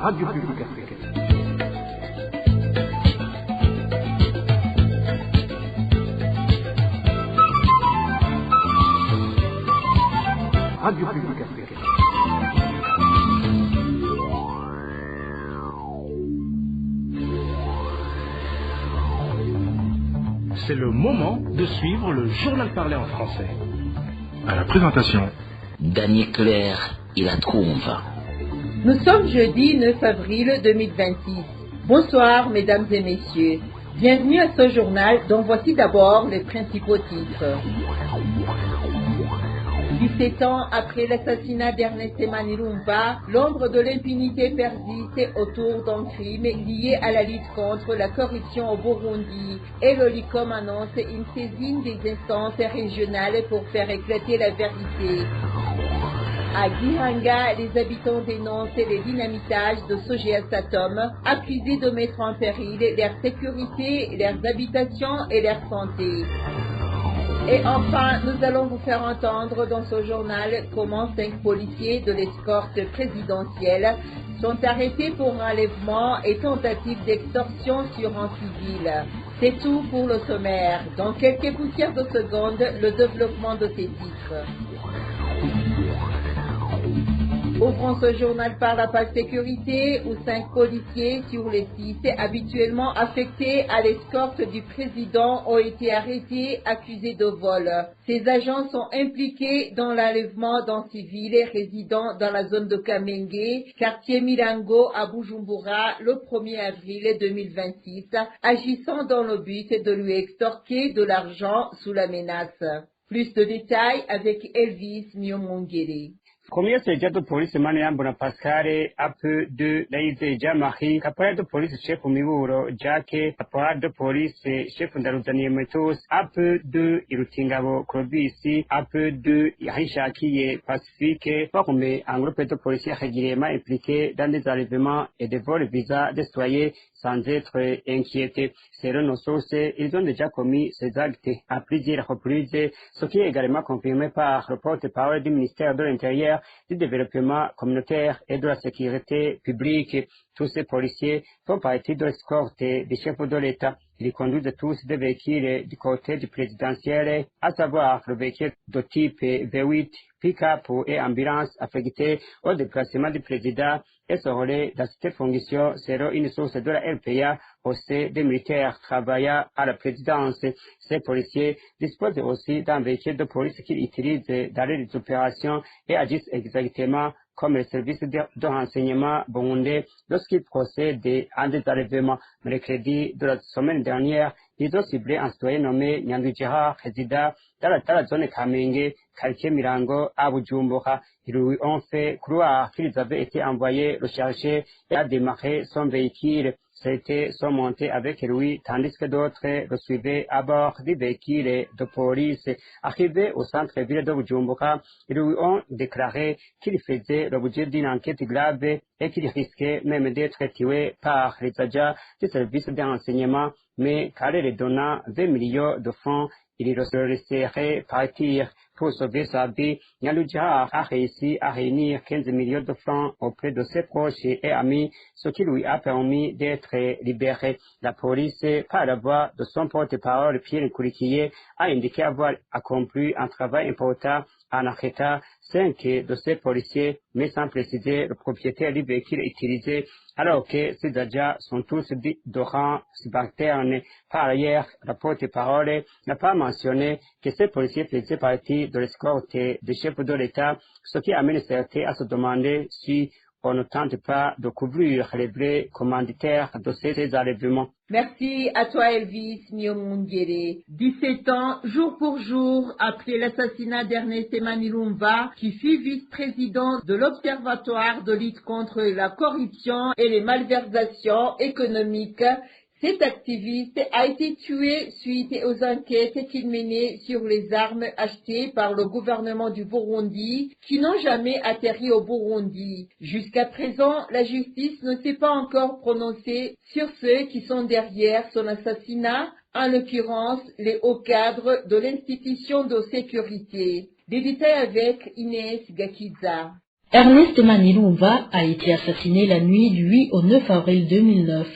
Radio Publique Africaine. Radio Publique Africaine. C'est le moment de suivre le journal parlé en français. À la présentation, Daniel Claire et la Trouve. Nous sommes jeudi 9 avril 2026. Bonsoir mesdames et messieurs. Bienvenue à ce journal dont voici d'abord les principaux titres. 17 ans après l'assassinat d'Ernest Manirumba, l'ombre de l'impunité persiste autour d'un crime lié à la lutte contre la corruption au Burundi et l'OLICOM annonce une saisine des instances régionales pour faire éclater la vérité. À Gihanga, les habitants dénoncent les dynamitages de Sogea Satom, accusés de mettre en péril leur sécurité, leurs habitations et leur santé. Et enfin, nous allons vous faire entendre dans ce journal comment 5 policiers de l'escorte présidentielle sont arrêtés pour enlèvement et tentative d'extorsion sur un civil. C'est tout pour le sommaire. Dans quelques poussières de secondes, le développement de ces titres. Ouvrons ce journal par la page sécurité où 5 policiers sur les 6 habituellement affectés à l'escorte du président ont été arrêtés accusés de vol. Ces agents sont impliqués dans l'enlèvement d'un civil résidant dans la zone de Kamenge, quartier Mirango à Bujumbura le 1er avril 2026, agissant dans le but de lui extorquer de l'argent sous la menace. Plus de détails avec Elvis Myomongere. Komisariya de polisi Manirambona Pascal, AP2 Ndayizeye Jean-Marie, caporal de police chef Miburo Jacques, caporal de police chef Ndaruzaniye Metos, AP2 Irutingabo Clovis, AP2 Yahishakiye Pacifique, forme un groupe de policiers régulièrement impliqués dans des enlèvements et des vols visant des citoyens sans être inquiétés. Selon nos sources, ils ont déjà commis ces actes à plusieurs reprises, ce qui est également confirmé par le porte-parole du ministère de l'Intérieur, du Développement communautaire et de la Sécurité publique. Tous ces policiers font partie de l'escorte des chefs de l'État. Ils conduisent tous des véhicules du côté du présidentiel, à savoir le véhicule de type V8, pick-up et ambulance affectés au déplacement du président et ce relais dans cette fonction selon une source de la RPA aussi des militaires travaillant à la présidence. Ces policiers disposent aussi d'un véhicule de police qu'ils utilisent dans les opérations et agissent exactement comme le service de renseignement burundais lorsqu'ils procèdent à des enlèvements. Mercredi de la semaine dernière, ils ont ciblé un citoyen nommé Nyandwijira, résident dans la zone Kamenge, quartier Mirango, à Bujumbura. Ils lui ont fait croire qu'ils avaient été envoyés le chercher et a démarré son véhicule. C'était sont montés avec lui, tandis que d'autres le suivaient à bord du véhicule de police. Arrivés au centre-ville de Bujumbura, ils lui ont déclaré qu'il faisait l'objet d'une enquête grave et qu'il risquait même d'être tué par les agents du service de renseignement, mais qu'en leur donnant 20 millions de francs, il le laisserait partir. Pour sauver sa vie, Nyandwijira a réussi à réunir 15 millions de francs auprès de ses proches et amis, ce qui lui a permis d'être libéré. La police, par la voix de son porte-parole Pierre Nkurikiye, a indiqué avoir accompli un travail important en arrêtant 5 de ces policiers, mais sans préciser le propriétaire du véhicule utilisé, alors que ces agents sont tous de rang subalterne. Par ailleurs, la porte-parole n'a pas mentionné que ces policiers faisaient partie de l'escorte des chefs de l'État, ce qui amène certains à se demander si on ne tente pas de couvrir les vrais commanditaires de ces enlèvements. Merci à toi Elvis Myomongere. 17 ans, jour pour jour, après l'assassinat d'Ernest Manirumba, qui fut vice-président de l'Observatoire de lutte contre la corruption et les malversations économiques, cet activiste a été tué suite aux enquêtes qu'il menait sur les armes achetées par le gouvernement du Burundi, qui n'ont jamais atterri au Burundi. Jusqu'à présent, la justice ne s'est pas encore prononcée sur ceux qui sont derrière son assassinat, en l'occurrence les hauts cadres de l'institution de sécurité. Des détails avec Inès Gakiza. Ernest Manilumba a été assassiné la nuit du 8 au 9 avril 2009.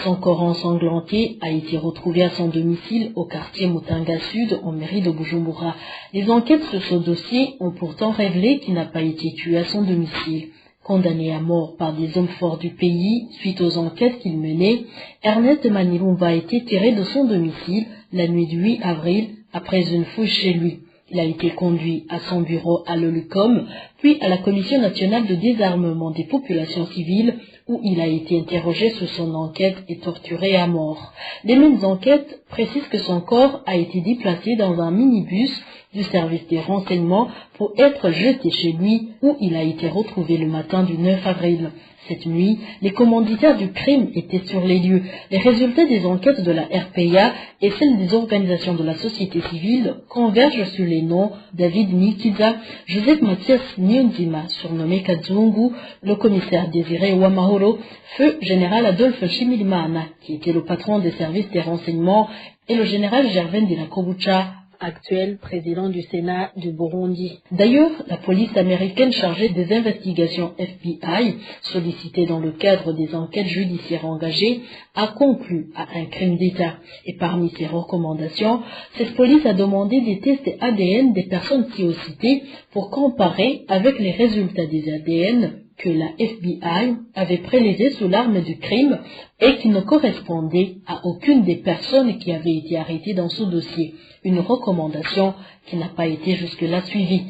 Son corps ensanglanté a été retrouvé à son domicile au quartier Mutanga Sud, en mairie de Bujumbura. Les enquêtes sur ce dossier ont pourtant révélé qu'il n'a pas été tué à son domicile. Condamné à mort par des hommes forts du pays suite aux enquêtes qu'il menait, Ernest Manilumba a été tiré de son domicile la nuit du 8 avril après une fouille chez lui. Il a été conduit à son bureau à l'Olucom, puis à la Commission nationale de désarmement des populations civiles, où il a été interrogé sur son enquête et torturé à mort. Les mêmes enquêtes précisent que son corps a été déplacé dans un minibus du service des renseignements pour être jeté chez lui, où il a été retrouvé le matin du 9 avril. Cette nuit, les commanditaires du crime étaient sur les lieux. Les résultats des enquêtes de la RPA et celles des organisations de la société civile convergent sur les noms David Nikiza, Joseph Mathias Nyonzima, surnommé Kazungu, le commissaire Désiré Wamahoro, feu général Adolphe Chimilimana, qui était le patron des services des renseignements, et le général Gervais Ndirakobucha, actuel président du Sénat du Burundi. D'ailleurs, la police américaine chargée des investigations FBI, sollicitée dans le cadre des enquêtes judiciaires engagées, a conclu à un crime d'État. Et parmi ses recommandations, cette police a demandé des tests ADN des personnes qui ont cité pour comparer avec les résultats des ADN que la FBI avait prélevés sous l'arme du crime et qui ne correspondaient à aucune des personnes qui avaient été arrêtées dans ce dossier. Une recommandation qui n'a pas été jusque-là suivie.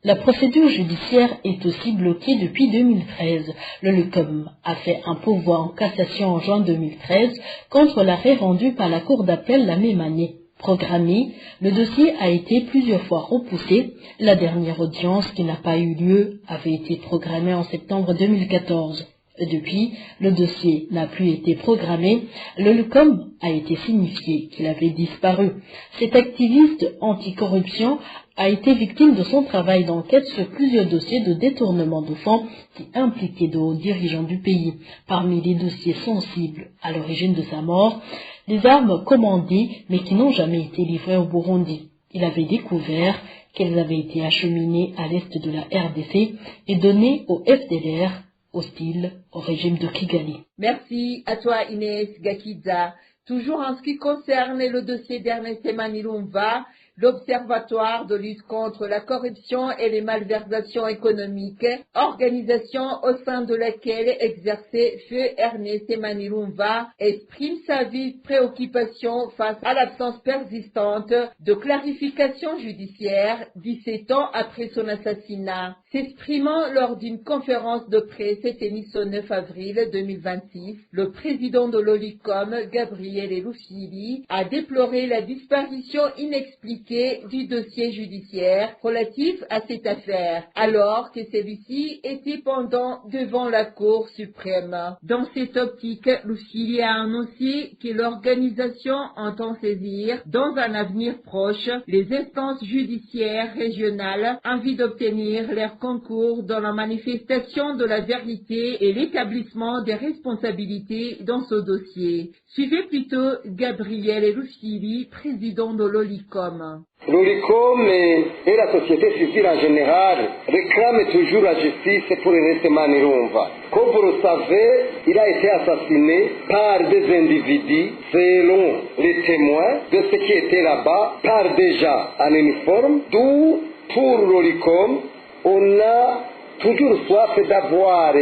La procédure judiciaire est aussi bloquée depuis 2013. Le LUCOM a fait un pourvoi en cassation en juin 2013 contre l'arrêt rendu par la Cour d'appel la même année. Programmé, le dossier a été plusieurs fois repoussé. La dernière audience qui n'a pas eu lieu avait été programmée en septembre 2014. Depuis, le dossier n'a plus été programmé. Le LUCOM a été signifié qu'il avait disparu. Cet activiste anticorruption a été victime de son travail d'enquête sur plusieurs dossiers de détournement de fonds qui impliquaient de hauts dirigeants du pays. Parmi les dossiers sensibles à l'origine de sa mort, les armes commandées mais qui n'ont jamais été livrées au Burundi. Il avait découvert qu'elles avaient été acheminées à l'est de la RDC et données au FDLR, hostile au régime de Kigali. Merci à toi Inès Gakiza. Toujours en ce qui concerne le dossier d'Ernest Manilumba, l'Observatoire de lutte contre la corruption et les malversations économiques, organisation au sein de laquelle exerçait feu Ernest Manilumba, exprime sa vive préoccupation face à l'absence persistante de clarification judiciaire 17 ans après son assassinat. S'exprimant lors d'une conférence de presse tenue ce 9 avril 2026, le président de l'OLICOM, Gabriel Elouchili, a déploré la disparition inexpliquée du dossier judiciaire relatif à cette affaire, alors que celui-ci était pendant devant la Cour suprême. Dans cette optique, Louchili a annoncé que l'organisation entend saisir, dans un avenir proche, les instances judiciaires régionales en vue d'obtenir leur concours dans la manifestation de la vérité et l'établissement des responsabilités dans ce dossier. Suivez plutôt Gabriel Elouchili, président de l'OLICOM. L'OLICOM et la société civile en général réclament toujours la justice pour Ernest Manilumba. Comme vous le savez, il a été assassiné par des individus, selon les témoins de ce qui était là-bas, par des gens en uniforme, d'où pour l'OLICOM, on a toujours soif d'avoir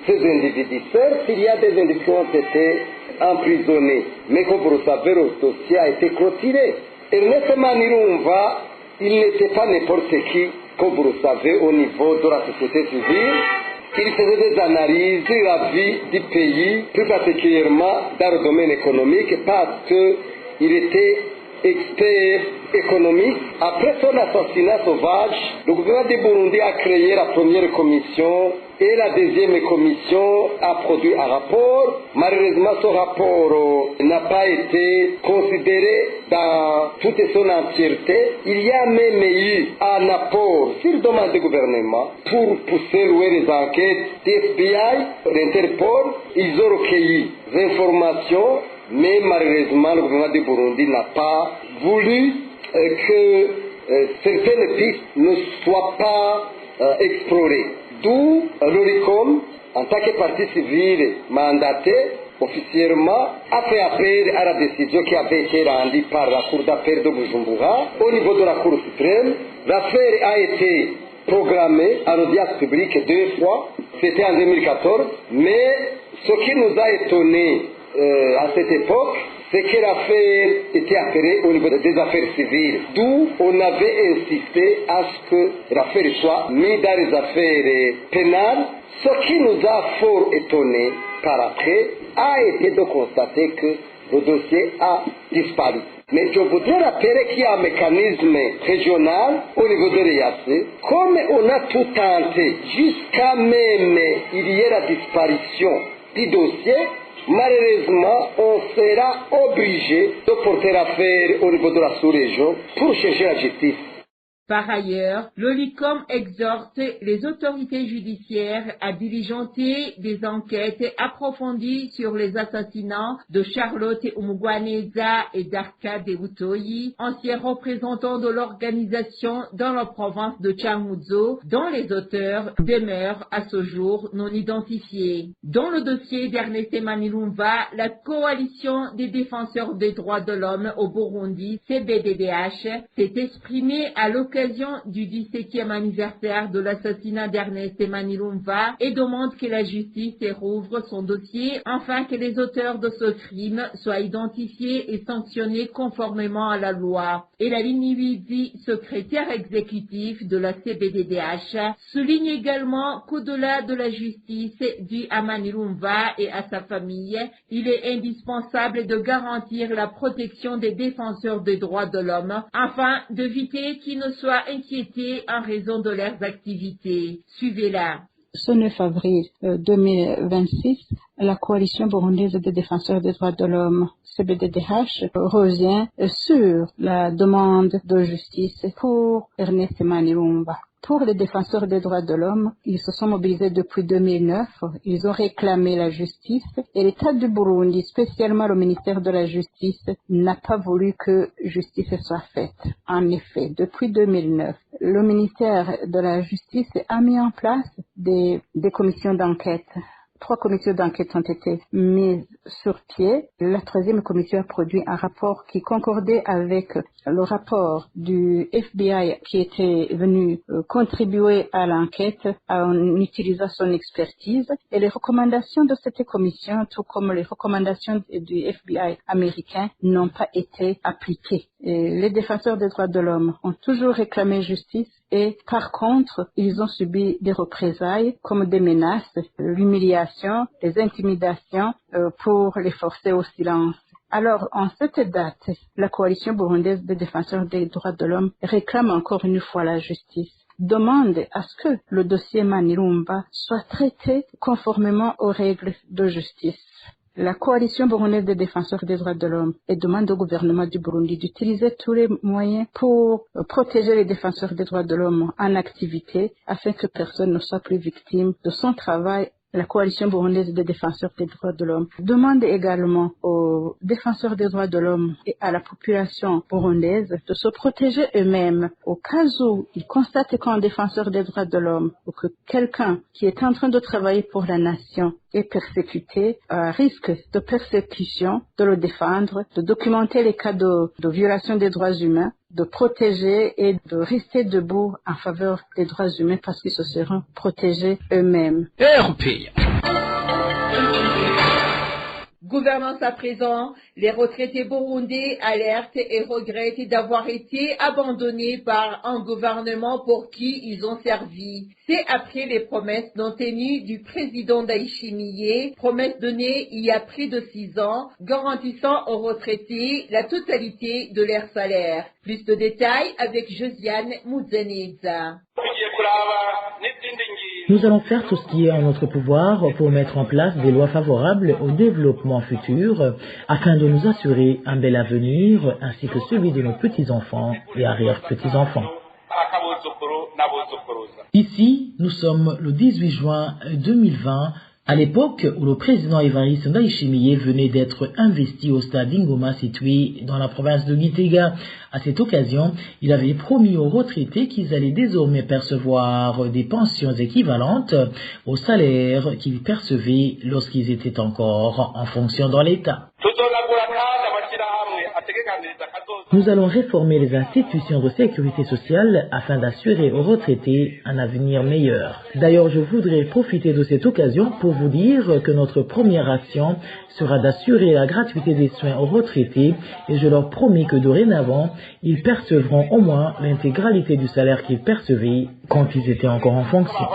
ces individus. Certes, il y a des individus qui ont été emprisonnés, mais comme vous le savez, le dossier a été clôturé. Ernest Manilumba, il n'était pas n'importe qui, comme vous le savez, au niveau de la société civile. Il faisait des analyses de la vie du pays, plus particulièrement dans le domaine économique, parce qu'il était expert économique. Après son assassinat sauvage, le gouvernement du Burundi a créé la première commission et la deuxième commission a produit un rapport. Malheureusement, ce rapport n'a pas été considéré dans toute son entièreté. Il y a même eu un apport sur demande du gouvernement pour pousser loin les enquêtes du FBI, l'Interpol. Ils ont recueilli des informations, mais malheureusement, le gouvernement du Burundi n'a pas voulu que certaines pistes ne soient pas explorées. D'où l'ORICOM, en tant que partie civile mandatée, officiellement, a fait appel à la décision qui avait été rendue par la Cour d'appel de Bujumbura au niveau de la Cour suprême. L'affaire a été programmée à l'audience publique 2 fois, c'était en 2014, mais ce qui nous a étonnés à cette époque, c'est que l'affaire était appelée au niveau des affaires civiles, d'où on avait insisté à ce que l'affaire soit mise dans les affaires pénales. Ce qui nous a fort étonnés par après a été de constater que le dossier a disparu. Mais je voudrais rappeler qu'il y a un mécanisme régional au niveau de l'EAC. Comme on a tout tenté, jusqu'à même il y ait la disparition du dossier, malheureusement, on sera obligé de porter l'affaire au niveau de la sous-région pour chercher la justice. Par ailleurs, l'ORICOM exhorte les autorités judiciaires à diligenter des enquêtes approfondies sur les assassinats de Charlotte Umugwaneza et d'Arcade Utoyi, anciens représentants de l'organisation dans la province de Changuzo, dont les auteurs demeurent à ce jour non identifiés. Dans le dossier d'Ernest Manilumba, la coalition des défenseurs des droits de l'homme au Burundi, CBDDH, s'est exprimée à l'occasion du 17e anniversaire de l'assassinat d'Ernest Manilumba et demande que la justice rouvre son dossier afin que les auteurs de ce crime soient identifiés et sanctionnés conformément à la loi. Et la Liniwizi, secrétaire exécutif de la CBDDH, souligne également qu'au-delà de la justice due à Manilumba et à sa famille, il est indispensable de garantir la protection des défenseurs des droits de l'homme afin d'éviter qu'ils ne soient inquiétés en raison de leurs activités. Suivez-la. Ce 9 avril 2026, la coalition burundaise des défenseurs des droits de l'homme, CBDDH, revient sur la demande de justice pour Ernest Manilumba. Pour les défenseurs des droits de l'homme, ils se sont mobilisés depuis 2009. Ils ont réclamé la justice et l'État du Burundi, spécialement le ministère de la Justice, n'a pas voulu que justice soit faite. En effet, depuis 2009, le ministère de la Justice a mis en place des commissions d'enquête. 3 commissions d'enquête ont été mises sur pied. La 3e commission a produit un rapport qui concordait avec le rapport du FBI qui était venu contribuer à l'enquête en utilisant son expertise. Et les recommandations de cette commission, tout comme les recommandations du FBI américain, n'ont pas été appliquées. Et les défenseurs des droits de l'homme ont toujours réclamé justice et par contre, ils ont subi des représailles comme des menaces, l'humiliation, les intimidations pour les forcer au silence. Alors, en cette date, la coalition burundaise des défenseurs des droits de l'homme réclame encore une fois la justice, demande à ce que le dossier Manilumba soit traité conformément aux règles de justice. La coalition burundaise des défenseurs des droits de l'homme demande au gouvernement du Burundi d'utiliser tous les moyens pour protéger les défenseurs des droits de l'homme en activité afin que personne ne soit plus victime de son travail. La coalition burundaise des défenseurs des droits de l'homme demande également aux défenseurs des droits de l'homme et à la population burundaise de se protéger eux-mêmes au cas où ils constatent qu'un défenseur des droits de l'homme ou que quelqu'un qui est en train de travailler pour la nation est persécuté, risque de persécution, de le défendre, de documenter les cas de violation des droits humains, de protéger et de rester debout en faveur des droits humains parce qu'ils se seront protégés eux-mêmes. Gouvernance à présent, les retraités burundais alertent et regrettent d'avoir été abandonnés par un gouvernement pour qui ils ont servi. C'est après les promesses non tenues du président Ndayishimiye, promesses données il y a près de 6 ans, garantissant aux retraités la totalité de leur salaire. Plus de détails avec Josiane Mouzeneza. Nous allons faire tout ce qui est en notre pouvoir pour mettre en place des lois favorables au développement futur afin de nous assurer un bel avenir ainsi que celui de nos petits-enfants et arrière-petits-enfants. Ici, nous sommes le 18 juin 2020 À l'époque où le président Évariste Ndayishimiye venait d'être investi au stade d'Ingoma situé dans la province de Gitega. À cette occasion, il avait promis aux retraités qu'ils allaient désormais percevoir des pensions équivalentes au salaire qu'ils percevaient lorsqu'ils étaient encore en fonction dans l'État. Nous allons réformer les institutions de sécurité sociale afin d'assurer aux retraités un avenir meilleur. D'ailleurs, je voudrais profiter de cette occasion pour vous dire que notre première action sera d'assurer la gratuité des soins aux retraités et je leur promets que dorénavant, ils percevront au moins l'intégralité du salaire qu'ils percevaient quand ils étaient encore en fonction.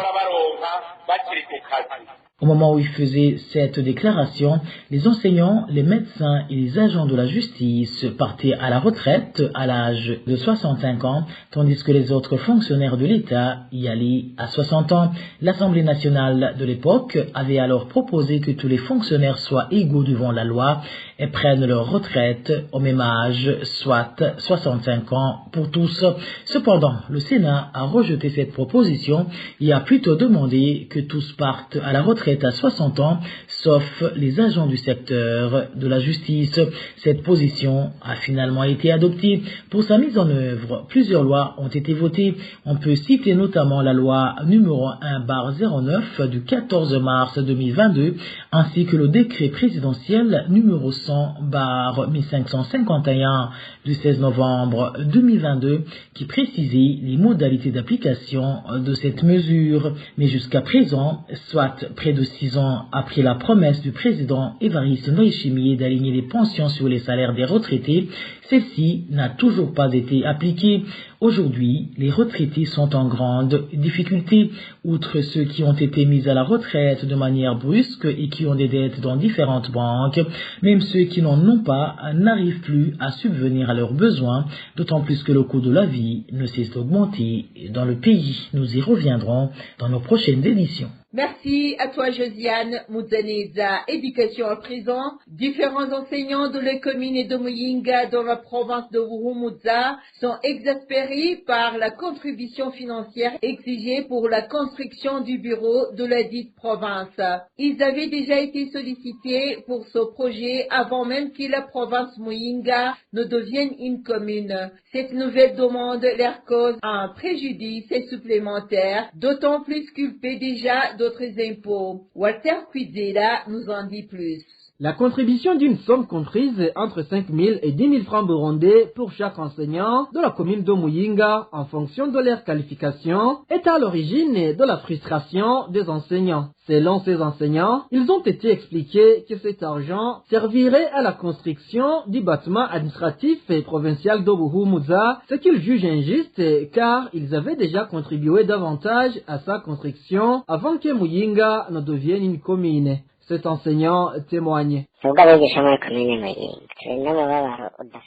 Au moment où il faisait cette déclaration, les enseignants, les médecins et les agents de la justice partaient à la retraite à l'âge de 65 ans, tandis que les autres fonctionnaires de l'État y allaient à 60 ans. L'Assemblée nationale de l'époque avait alors proposé que tous les fonctionnaires soient égaux devant la loi et prennent leur retraite au même âge, soit 65 ans pour tous. Cependant, le Sénat a rejeté cette proposition et a plutôt demandé que tous partent à la retraite à 60 ans, sauf les agents du secteur de la justice. Cette position a finalement été adoptée. Pour sa mise en œuvre, plusieurs lois ont été votées. On peut citer notamment la loi numéro 1/09 du 14 mars 2022, ainsi que le décret présidentiel numéro 100/1551 du 16 novembre 2022, qui précisait les modalités d'application de cette mesure. Mais jusqu'à présent, soit près de 6 ans après la promesse du président Évariste Ndayishimiye d'aligner les pensions sur les salaires des retraités, celle-ci n'a toujours pas été appliquée. Aujourd'hui, les retraités sont en grande difficulté. Outre ceux qui ont été mis à la retraite de manière brusque et qui ont des dettes dans différentes banques, même ceux qui n'en ont pas n'arrivent plus à subvenir à leurs besoins, d'autant plus que le coût de la vie ne cesse d'augmenter dans le pays. Nous y reviendrons dans nos prochaines éditions. Merci à toi, Josiane Mouzaneza. Éducation à présent. Différents enseignants de la commune de Muyinga dans la province de Buhumuza sont exaspérés par la contribution financière exigée pour la construction du bureau de la dite province. Ils avaient déjà été sollicités pour ce projet avant même que la province Muyinga ne devienne une commune. Cette nouvelle demande leur cause un préjudice supplémentaire, d'autant plus qu'ils paient déjà d'autres impôts. Walter Quidela nous en dit plus. La contribution d'une somme comprise entre 5 000 et 10 000 francs burundais pour chaque enseignant de la commune de Muyinga en fonction de leur qualification est à l'origine de la frustration des enseignants. Selon ces enseignants, ils ont été expliqués que cet argent servirait à la construction du bâtiment administratif et provincial de Buhumuza, ce qu'ils jugent injuste car ils avaient déjà contribué davantage à sa construction avant que Muyinga ne devienne une commune. Cet enseignant témoigne.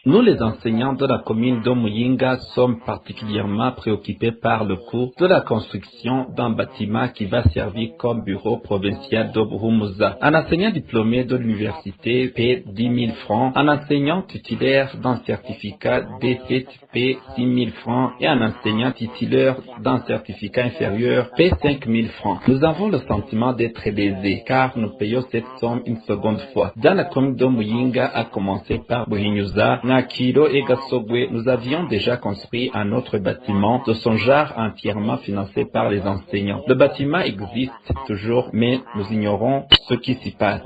Nous, les enseignants de la commune de Muyinga, sommes particulièrement préoccupés par le coût de la construction d'un bâtiment qui va servir comme bureau provincial de Buhumuza. Un enseignant diplômé de l'université paie 10 000 francs, un enseignant titulaire d'un certificat D7 paie 6 000 francs et un enseignant titulaire d'un certificat inférieur paie 5 000 francs. Nous avons le sentiment d'être lésés car nous payons cette somme une seconde fois. Dans la commune de Muyinga, à commencer par Buhinyuza, Nakiro et Gasogwe, nous avions déjà construit un autre bâtiment de son genre entièrement financé par les enseignants. Le bâtiment existe toujours, mais nous ignorons ce qui s'y passe.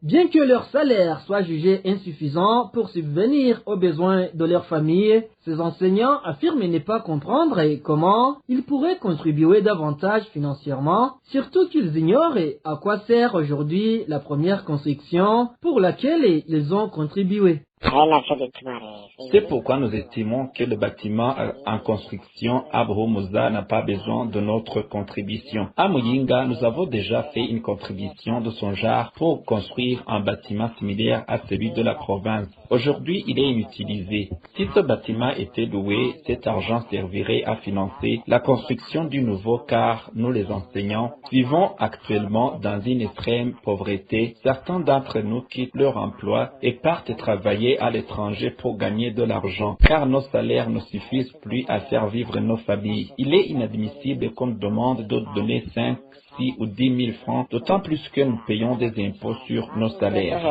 Bien que leur salaire soit jugé insuffisant pour subvenir aux besoins de leur famille, ces enseignants affirment ne pas comprendre comment ils pourraient contribuer davantage financièrement, surtout qu'ils ignorent à quoi sert aujourd'hui la première construction pour laquelle ils ont contribué. C'est pourquoi nous estimons que le bâtiment en construction à Buhumuza n'a pas besoin de notre contribution. À Muyinga, nous avons déjà fait une contribution de son genre pour construire un bâtiment similaire à celui de la province. Aujourd'hui, il est inutilisé. Si ce bâtiment était loué, cet argent servirait à financer la construction du nouveau car nous les enseignants vivons actuellement dans une extrême pauvreté. Certains d'entre nous quittent leur emploi et partent travailler à l'étranger pour gagner de l'argent car nos salaires ne suffisent plus à faire vivre nos familles. Il est inadmissible qu'on demande de donner 5, 6 ou 10 000 francs, d'autant plus que nous payons des impôts sur nos salaires.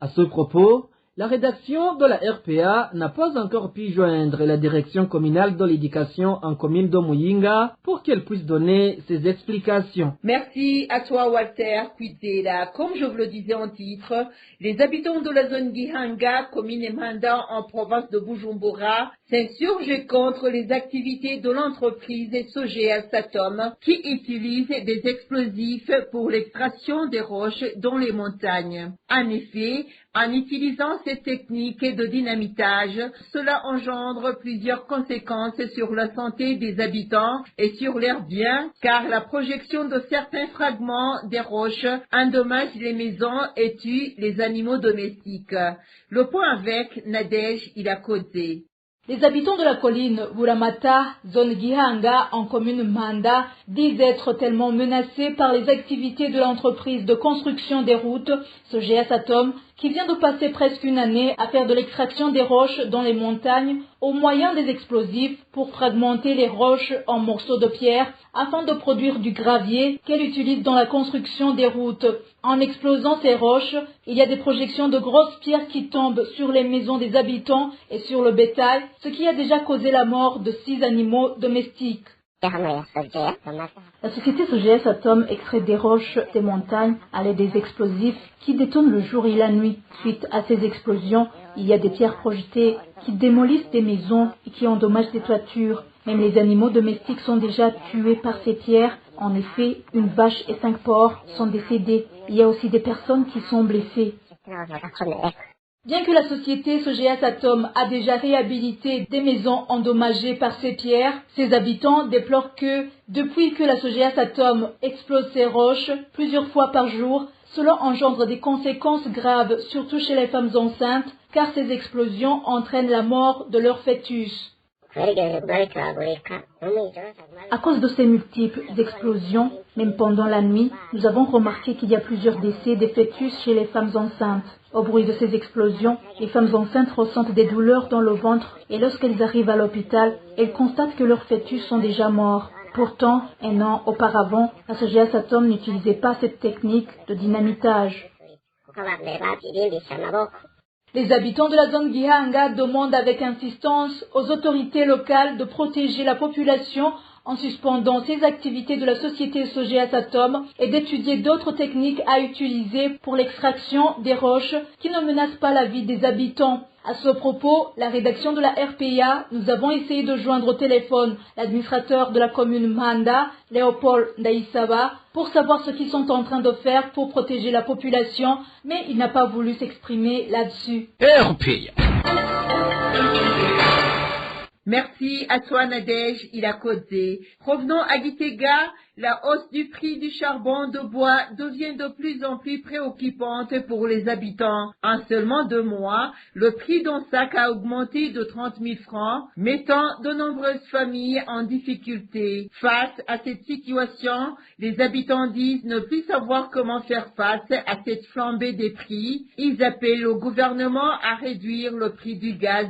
À ce propos, la rédaction de la RPA n'a pas encore pu joindre la direction communale de l'éducation en commune de Muyinga pour qu'elle puisse donner ses explications. Merci à toi Walter Kuitela. Comme je vous le disais en titre, les habitants de la zone Gihanga, commune et Manda en province de Bujumbura, s'insurgent contre les activités de l'entreprise Sogea Satom qui utilise des explosifs pour l'extraction des roches dans les montagnes. En effet, en utilisant ces techniques de dynamitage, cela engendre plusieurs conséquences sur la santé des habitants et sur leurs biens, car la projection de certains fragments des roches endommage les maisons et tue les animaux domestiques. Le point avec Nadège Ilakodze. Les habitants de la colline Wuramata, zone Gihanga, en commune Manda, disent être tellement menacés par les activités de l'entreprise de construction des routes, Sogea Satom, qui vient de passer presque une année à faire de l'extraction des roches dans les montagnes au moyen des explosifs pour fragmenter les roches en morceaux de pierre afin de produire du gravier qu'elle utilise dans la construction des routes. En explosant ces roches, il y a des projections de grosses pierres qui tombent sur les maisons des habitants et sur le bétail, ce qui a déjà causé la mort de 6 animaux domestiques. La société Sogea Satom extrait des roches des montagnes à l'aide des explosifs qui détonnent le jour et la nuit. Suite à ces explosions, il y a des pierres projetées qui démolissent des maisons et qui endommagent des toitures. Même les animaux domestiques sont déjà tués par ces pierres. En effet, une vache et 5 porcs sont décédés. Il y a aussi des personnes qui sont blessées. Bien que la société Sogea Satom a déjà réhabilité des maisons endommagées par ces pierres, ses habitants déplorent que, depuis que la Sogea Satom explose ces roches plusieurs fois par jour, cela engendre des conséquences graves, surtout chez les femmes enceintes, car ces explosions entraînent la mort de leur fœtus. À cause de ces multiples explosions, même pendant la nuit, nous avons remarqué qu'il y a plusieurs décès des fœtus chez les femmes enceintes. Au bruit de ces explosions, les femmes enceintes ressentent des douleurs dans le ventre et lorsqu'elles arrivent à l'hôpital, elles constatent que leurs fœtus sont déjà morts. Pourtant, un an auparavant, la Sogea Satom n'utilisait pas cette technique de dynamitage. Les habitants de la zone Gihanga demandent avec insistance aux autorités locales de protéger la population en suspendant ces activités de la société Sogea Satom et d'étudier d'autres techniques à utiliser pour l'extraction des roches qui ne menacent pas la vie des habitants. À ce propos, la rédaction de la RPA, nous avons essayé de joindre au téléphone l'administrateur de la commune Manda, Léopold Ndaïsaba, pour savoir ce qu'ils sont en train de faire pour protéger la population, mais il n'a pas voulu s'exprimer là-dessus. RPA. Merci à toi Nadège Ilakodze. Revenons à Gitega. La hausse du prix du charbon de bois devient de plus en plus préoccupante pour les habitants. En seulement 2 mois, le prix d'un sac a augmenté de 30 000 francs, mettant de nombreuses familles en difficulté. Face à cette situation, les habitants disent ne plus savoir comment faire face à cette flambée des prix. Ils appellent au gouvernement à réduire le prix du gaz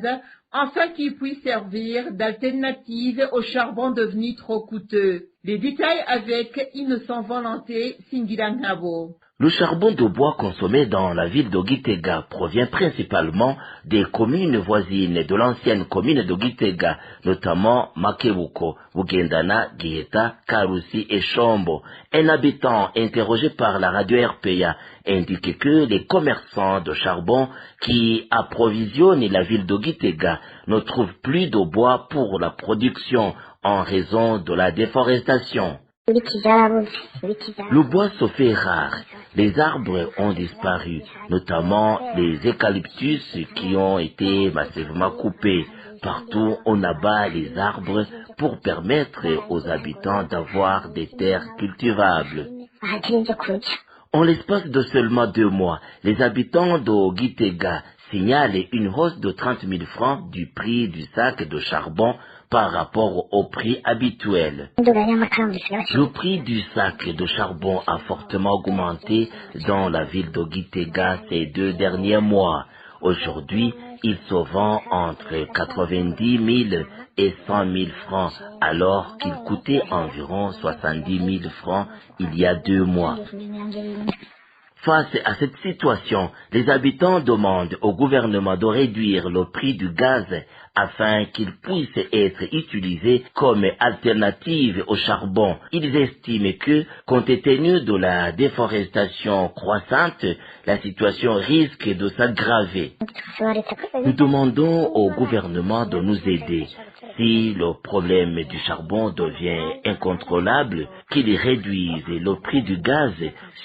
afin qu'il puisse servir d'alternative au charbon devenu trop coûteux. Les détails avec Innocent Volonté Singilangabo. Le charbon de bois consommé dans la ville de Gitega provient principalement des communes voisines de l'ancienne commune de Gitega, notamment Makebuko, Bugendana, Giheta, Karusi et Shombo. Un habitant interrogé par la radio RPA indique que les commerçants de charbon qui approvisionnent la ville de Gitega ne trouvent plus de bois pour la production en raison de la déforestation. Le bois se fait rare. Les arbres ont disparu, notamment les eucalyptus qui ont été massivement coupés. Partout, on abat les arbres pour permettre aux habitants d'avoir des terres cultivables. En l'espace de seulement 2 mois, les habitants de Gitega signalent une hausse de 30 000 francs du prix du sac de charbon par rapport au prix habituel. Le prix du sac de charbon a fortement augmenté dans la ville de Gitega ces 2 derniers mois. Aujourd'hui, il se vend entre 90 000 et 100 000 francs, alors qu'il coûtait environ 70 000 francs il y a 2 mois. Face à cette situation, les habitants demandent au gouvernement de réduire le prix du gaz afin qu'il puisse être utilisé comme alternative au charbon. Ils estiment que, compte tenu de la déforestation croissante, la situation risque de s'aggraver. Nous demandons au gouvernement de nous aider. Si le problème du charbon devient incontrôlable, qu'il réduise le prix du gaz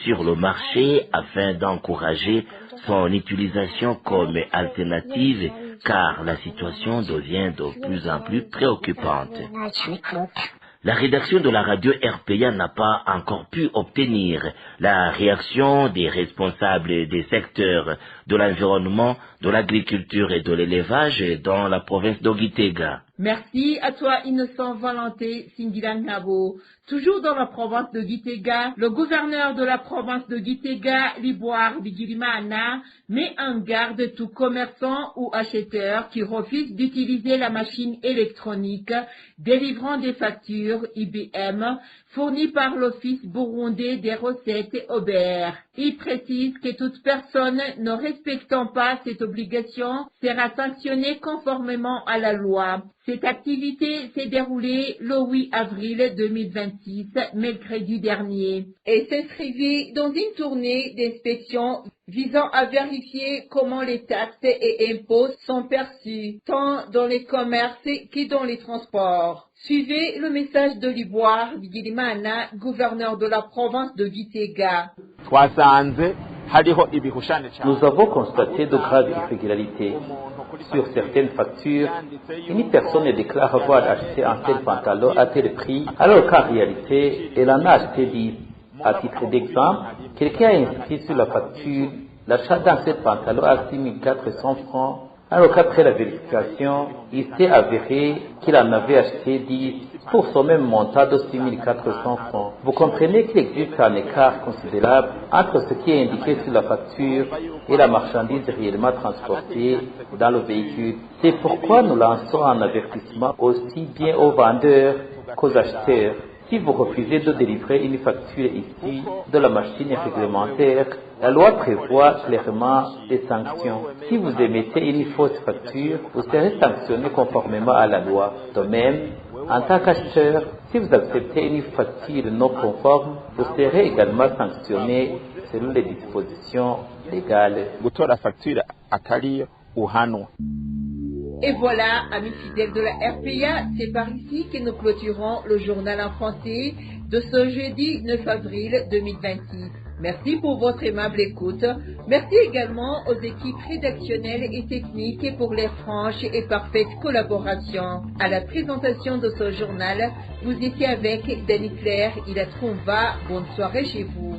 sur le marché afin d'encourager son utilisation comme alternative, car la situation devient de plus en plus préoccupante. La rédaction de la radio RPA n'a pas encore pu obtenir la réaction des responsables des secteurs de l'environnement, de l'agriculture et de l'élevage dans la province de Gitega. Merci à toi, Innocent Valenté Singilan Nabo. Toujours dans la province de Gitega, le gouverneur de la province de Gitega, Liboire Bigirimana, met en garde tout commerçant ou acheteur qui refuse d'utiliser la machine électronique délivrant des factures IBM fournies par l'Office burundais des recettes et OBR. Il précise que toute personne ne respectant pas cette obligation sera sanctionnée conformément à la loi. Cette activité s'est déroulée le 8 avril 2026, mercredi dernier, et s'inscrivit dans une tournée d'inspection visant à vérifier comment les taxes et impôts sont perçus, tant dans les commerces que dans les transports. Suivez le message de Liboire Bigirimana, gouverneur de la province de Gitega. Nous avons constaté de graves irrégularités. Sur certaines factures, une personne déclare avoir acheté un tel pantalon à tel prix, alors qu'en réalité, elle en a acheté 10. À titre d'exemple, quelqu'un a inscrit sur la facture l'achat d'un tel pantalon à 6 400 francs, alors qu'après la vérification, il s'est avéré qu'il en avait acheté 10 pour son même montant de 6 400 francs. Vous comprenez qu'il existe un écart considérable entre ce qui est indiqué sur la facture et la marchandise réellement transportée dans le véhicule. C'est pourquoi nous lançons un avertissement aussi bien aux vendeurs qu'aux acheteurs. Si vous refusez de délivrer une facture issue de la machine réglementaire, la loi prévoit clairement des sanctions. Si vous émettez une fausse facture, vous serez sanctionné conformément à la loi. De même, en tant qu'acheteur, si vous acceptez une facture non conforme, vous serez également sanctionné selon les dispositions légales. Et voilà, amis fidèles de la RPA, c'est par ici que nous clôturons le journal en français de ce jeudi 9 avril 2026. Merci pour votre aimable écoute. Merci également aux équipes rédactionnelles et techniques pour leur franche et parfaite collaboration. À la présentation de ce journal, vous étiez avec Danny Claire, il a trouvé. Bonne soirée chez vous.